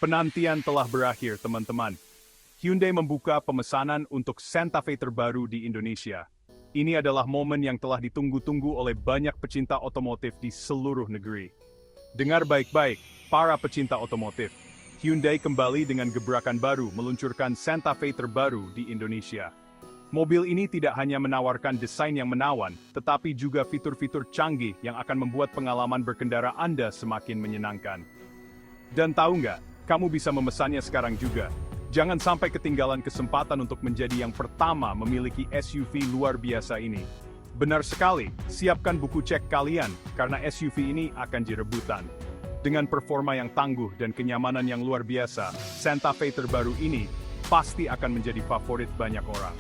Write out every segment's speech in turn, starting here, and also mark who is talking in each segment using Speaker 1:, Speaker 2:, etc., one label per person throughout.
Speaker 1: Penantian telah berakhir, teman-teman. Hyundai membuka pemesanan untuk Santa Fe terbaru di Indonesia. Ini adalah momen yang telah ditunggu-tunggu oleh banyak pecinta otomotif di seluruh negeri. Dengar baik-baik, para pecinta otomotif. Hyundai kembali dengan gebrakan baru meluncurkan Santa Fe terbaru di Indonesia. Mobil ini tidak hanya menawarkan desain yang menawan, tetapi juga fitur-fitur canggih yang akan membuat pengalaman berkendara Anda semakin menyenangkan. Dan tahu nggak? Kamu bisa memesannya sekarang juga. Jangan sampai ketinggalan kesempatan untuk menjadi yang pertama memiliki SUV luar biasa ini. Benar sekali, siapkan buku cek kalian, karena SUV ini akan direbutan. Dengan performa yang tangguh dan kenyamanan yang luar biasa, Santa Fe terbaru ini pasti akan menjadi favorit banyak orang.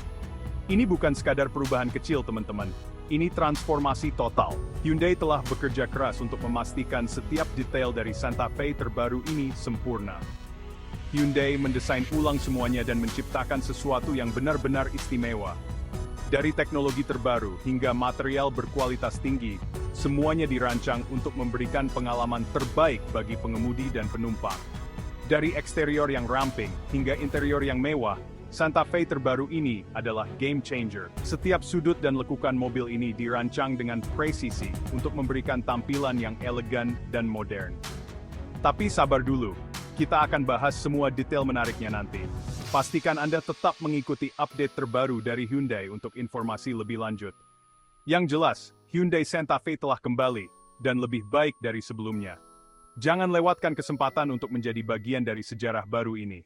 Speaker 1: Ini bukan sekadar perubahan kecil, teman-teman. Ini transformasi total. Hyundai telah bekerja keras untuk memastikan setiap detail dari Santa Fe terbaru ini sempurna. Hyundai mendesain ulang semuanya dan menciptakan sesuatu yang benar-benar istimewa. Dari teknologi terbaru hingga material berkualitas tinggi, semuanya dirancang untuk memberikan pengalaman terbaik bagi pengemudi dan penumpang. Dari eksterior yang ramping hingga interior yang mewah, Santa Fe terbaru ini adalah game changer. Setiap sudut dan lekukan mobil ini dirancang dengan presisi untuk memberikan tampilan yang elegan dan modern. Tapi sabar dulu, kita akan bahas semua detail menariknya nanti. Pastikan Anda tetap mengikuti update terbaru dari Hyundai untuk informasi lebih lanjut. Yang jelas, Hyundai Santa Fe telah kembali, dan lebih baik dari sebelumnya. Jangan lewatkan kesempatan untuk menjadi bagian dari sejarah baru ini.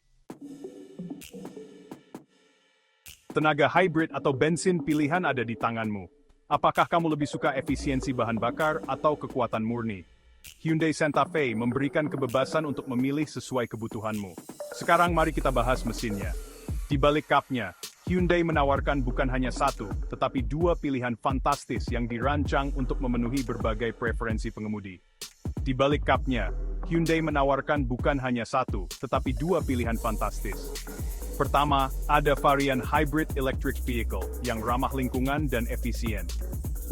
Speaker 1: Tenaga hybrid atau bensin pilihan ada di tanganmu. Apakah kamu lebih suka efisiensi bahan bakar atau kekuatan murni? Hyundai Santa Fe memberikan kebebasan untuk memilih sesuai kebutuhanmu. Sekarang mari kita bahas mesinnya. Di balik kapnya, Hyundai menawarkan bukan hanya satu, tetapi dua pilihan fantastis yang dirancang untuk memenuhi berbagai preferensi pengemudi. Di balik kapnya, Hyundai menawarkan bukan hanya satu, tetapi dua pilihan fantastis. Pertama, ada varian Hybrid Electric Vehicle yang ramah lingkungan dan efisien.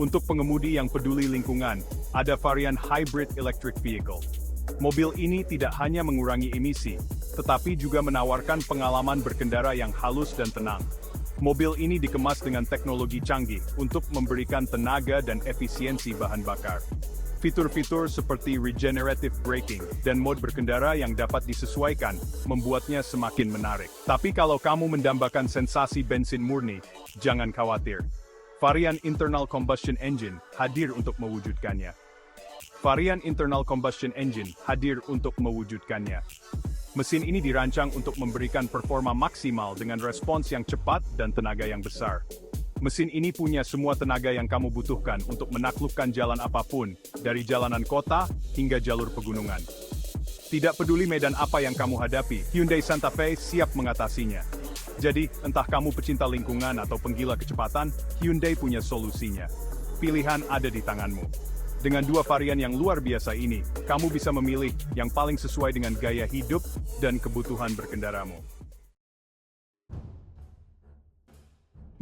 Speaker 1: Untuk pengemudi yang peduli lingkungan, ada varian Hybrid Electric Vehicle. Mobil ini tidak hanya mengurangi emisi, tetapi juga menawarkan pengalaman berkendara yang halus dan tenang. Mobil ini dikemas dengan teknologi canggih untuk memberikan tenaga dan efisiensi bahan bakar. Fitur-fitur seperti regenerative braking dan mode berkendara yang dapat disesuaikan membuatnya semakin menarik. Tapi kalau kamu mendambakan sensasi bensin murni, jangan khawatir. Varian internal combustion engine hadir untuk mewujudkannya. Varian internal combustion engine hadir untuk mewujudkannya. Mesin ini dirancang untuk memberikan performa maksimal dengan respons yang cepat dan tenaga yang besar. Mesin ini punya semua tenaga yang kamu butuhkan untuk menaklukkan jalan apapun, dari jalanan kota hingga jalur pegunungan. Tidak peduli medan apa yang kamu hadapi, Hyundai Santa Fe siap mengatasinya. Jadi, entah kamu pecinta lingkungan atau penggila kecepatan, Hyundai punya solusinya. Pilihan ada di tanganmu. Dengan dua varian yang luar biasa ini, kamu bisa memilih yang paling sesuai dengan gaya hidup dan kebutuhan berkendaramu.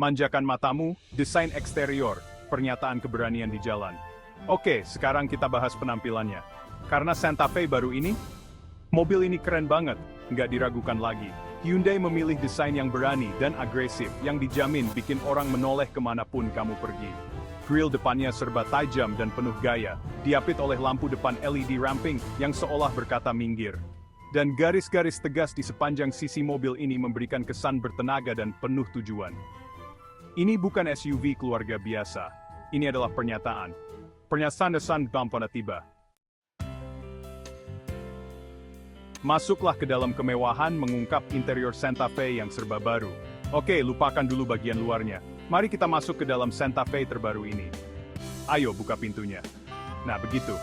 Speaker 1: Manjakan matamu, desain eksterior, pernyataan keberanian di jalan. Oke, sekarang kita bahas penampilannya. Karena Santa Fe baru ini, mobil ini keren banget, nggak diragukan lagi. Hyundai memilih desain yang berani dan agresif yang dijamin bikin orang menoleh kemanapun kamu pergi. Grill depannya serba tajam dan penuh gaya, diapit oleh lampu depan LED ramping yang seolah berkata minggir. Dan garis-garis tegas di sepanjang sisi mobil ini memberikan kesan bertenaga dan penuh tujuan. Ini bukan SUV keluarga biasa. Ini adalah pernyataan. Pernyataan Bampana tiba. Masuklah ke dalam kemewahan mengungkap interior Santa Fe yang serba baru. Oke, lupakan dulu bagian luarnya. Mari kita masuk ke dalam Santa Fe terbaru ini. Ayo buka pintunya. Nah begitu.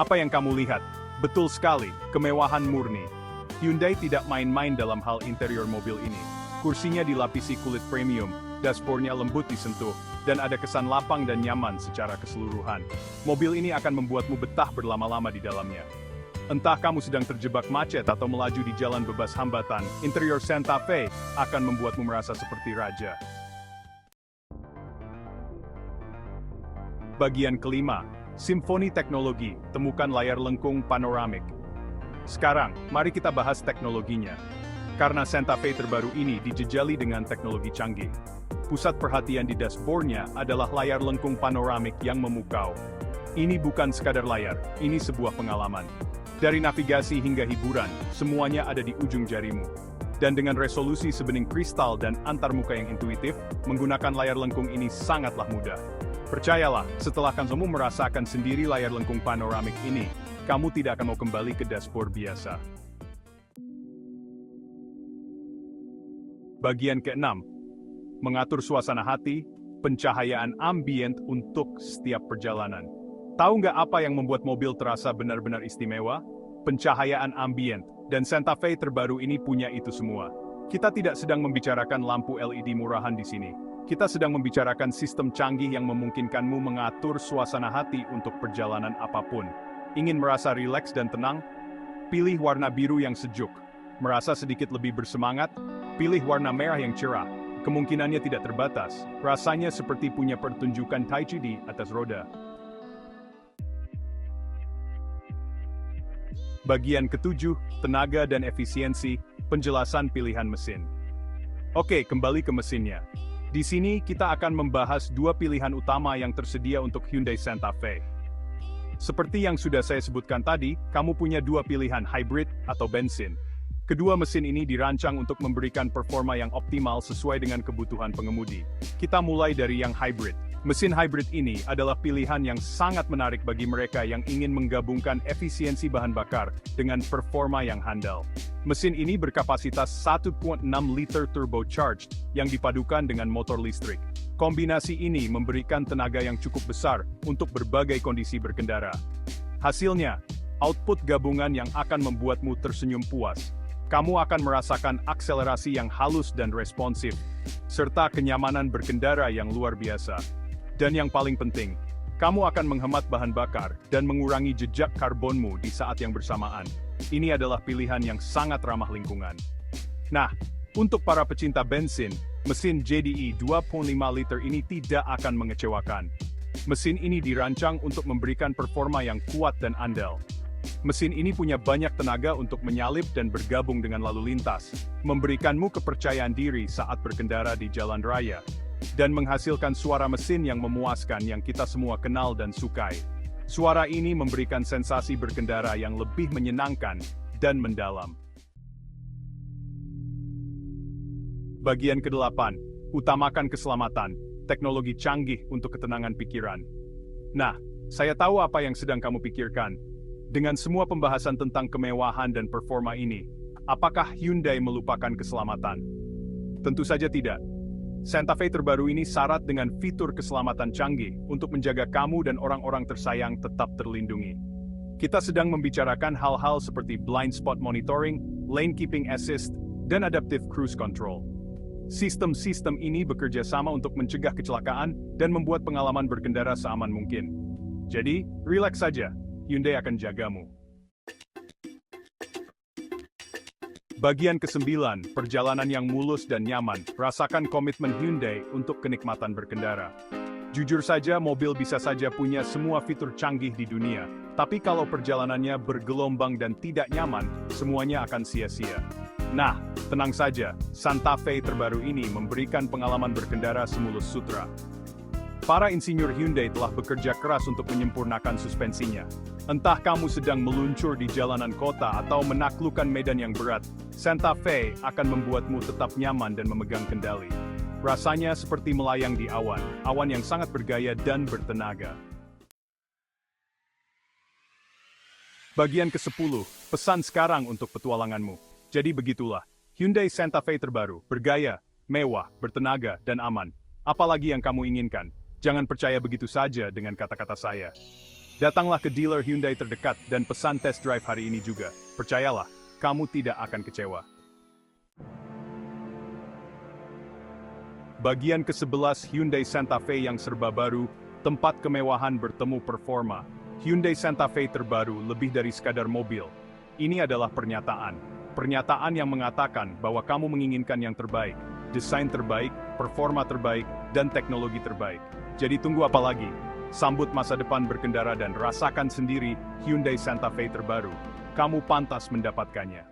Speaker 1: Apa yang kamu lihat? Betul sekali, kemewahan murni. Hyundai tidak main-main dalam hal interior mobil ini. Kursinya dilapisi kulit premium, dashboardnya lembut disentuh, dan ada kesan lapang dan nyaman secara keseluruhan. Mobil ini akan membuatmu betah berlama-lama di dalamnya. Entah kamu sedang terjebak macet atau melaju di jalan bebas hambatan, interior Santa Fe akan membuatmu merasa seperti raja. Bagian kelima, Simfoni Teknologi, temukan layar lengkung panoramik. Sekarang, mari kita bahas teknologinya. Karena Santa Fe terbaru ini dijejali dengan teknologi canggih. Pusat perhatian di dashboardnya adalah layar lengkung panoramik yang memukau. Ini bukan sekadar layar, ini sebuah pengalaman. Dari navigasi hingga hiburan, semuanya ada di ujung jarimu. Dan dengan resolusi sebening kristal dan antarmuka yang intuitif, menggunakan layar lengkung ini sangatlah mudah. Percayalah, setelah kamu merasakan sendiri layar lengkung panoramik ini, kamu tidak akan mau kembali ke dashboard biasa. Bagian ke-6. Mengatur suasana hati, pencahayaan ambient untuk setiap perjalanan. Tahu nggak apa yang membuat mobil terasa benar-benar istimewa? Pencahayaan ambient, dan Santa Fe terbaru ini punya itu semua. Kita tidak sedang membicarakan lampu LED murahan di sini. Kita sedang membicarakan sistem canggih yang memungkinkanmu mengatur suasana hati untuk perjalanan apapun. Ingin merasa rileks dan tenang? Pilih warna biru yang sejuk. Merasa sedikit lebih bersemangat? Pilih warna merah yang cerah. Kemungkinannya tidak terbatas. Rasanya seperti punya pertunjukan Tai Chi di atas roda. Bagian ke-7, tenaga dan efisiensi, penjelasan pilihan mesin. Oke, kembali ke mesinnya. Di sini kita akan membahas dua pilihan utama yang tersedia untuk Hyundai Santa Fe. Seperti yang sudah saya sebutkan tadi, kamu punya dua pilihan hybrid atau bensin. Kedua mesin ini dirancang untuk memberikan performa yang optimal sesuai dengan kebutuhan pengemudi. Kita mulai dari yang hybrid. Mesin hybrid ini adalah pilihan yang sangat menarik bagi mereka yang ingin menggabungkan efisiensi bahan bakar dengan performa yang handal. Mesin ini berkapasitas 1.6 liter turbocharged yang dipadukan dengan motor listrik. Kombinasi ini memberikan tenaga yang cukup besar untuk berbagai kondisi berkendara. Hasilnya, output gabungan yang akan membuatmu tersenyum puas. Kamu akan merasakan akselerasi yang halus dan responsif, serta kenyamanan berkendara yang luar biasa. Dan yang paling penting, kamu akan menghemat bahan bakar dan mengurangi jejak karbonmu di saat yang bersamaan. Ini adalah pilihan yang sangat ramah lingkungan. Nah, untuk para pecinta bensin, mesin JDE 2.5 liter ini tidak akan mengecewakan. Mesin ini dirancang untuk memberikan performa yang kuat dan andal. Mesin ini punya banyak tenaga untuk menyalip dan bergabung dengan lalu lintas, memberikanmu kepercayaan diri saat berkendara di jalan raya, dan menghasilkan suara mesin yang memuaskan yang kita semua kenal dan sukai. Suara ini memberikan sensasi berkendara yang lebih menyenangkan dan mendalam. Bagian ke-8, utamakan keselamatan, teknologi canggih untuk ketenangan pikiran. Nah, saya tahu apa yang sedang kamu pikirkan. Dengan semua pembahasan tentang kemewahan dan performa ini, apakah Hyundai melupakan keselamatan? Tentu saja tidak. Santa Fe terbaru ini syarat dengan fitur keselamatan canggih untuk menjaga kamu dan orang-orang tersayang tetap terlindungi. Kita sedang membicarakan hal-hal seperti blind spot monitoring, lane keeping assist, dan adaptive cruise control. Sistem-sistem ini bekerja sama untuk mencegah kecelakaan dan membuat pengalaman berkendara seaman mungkin. Jadi, rileks saja. Hyundai akan jagamu. Bagian ke-9, perjalanan yang mulus dan nyaman. Rasakan komitmen Hyundai untuk kenikmatan berkendara. Jujur saja, mobil bisa saja punya semua fitur canggih di dunia, tapi kalau perjalanannya bergelombang dan tidak nyaman, semuanya akan sia-sia. Nah, tenang saja, Santa Fe terbaru ini memberikan pengalaman berkendara semulus sutra. Para insinyur Hyundai telah bekerja keras untuk menyempurnakan suspensinya. Entah kamu sedang meluncur di jalanan kota atau menaklukkan medan yang berat, Santa Fe akan membuatmu tetap nyaman dan memegang kendali. Rasanya seperti melayang di awan, awan yang sangat bergaya dan bertenaga. Bagian ke-10, pesan sekarang untuk petualanganmu. Jadi begitulah, Hyundai Santa Fe terbaru, bergaya, mewah, bertenaga, dan aman. Apalagi yang kamu inginkan? Jangan percaya begitu saja dengan kata-kata saya. Datanglah ke dealer Hyundai terdekat dan pesan test drive hari ini juga. Percayalah, kamu tidak akan kecewa. Bagian ke-11 Hyundai Santa Fe yang serba baru, tempat kemewahan bertemu performa. Hyundai Santa Fe terbaru lebih dari sekadar mobil. Ini adalah pernyataan. Pernyataan yang mengatakan bahwa kamu menginginkan yang terbaik, desain terbaik, performa terbaik, dan teknologi terbaik. Jadi tunggu apa lagi? Sambut masa depan berkendara dan rasakan sendiri Hyundai Santa Fe terbaru. kamu pantas mendapatkannya.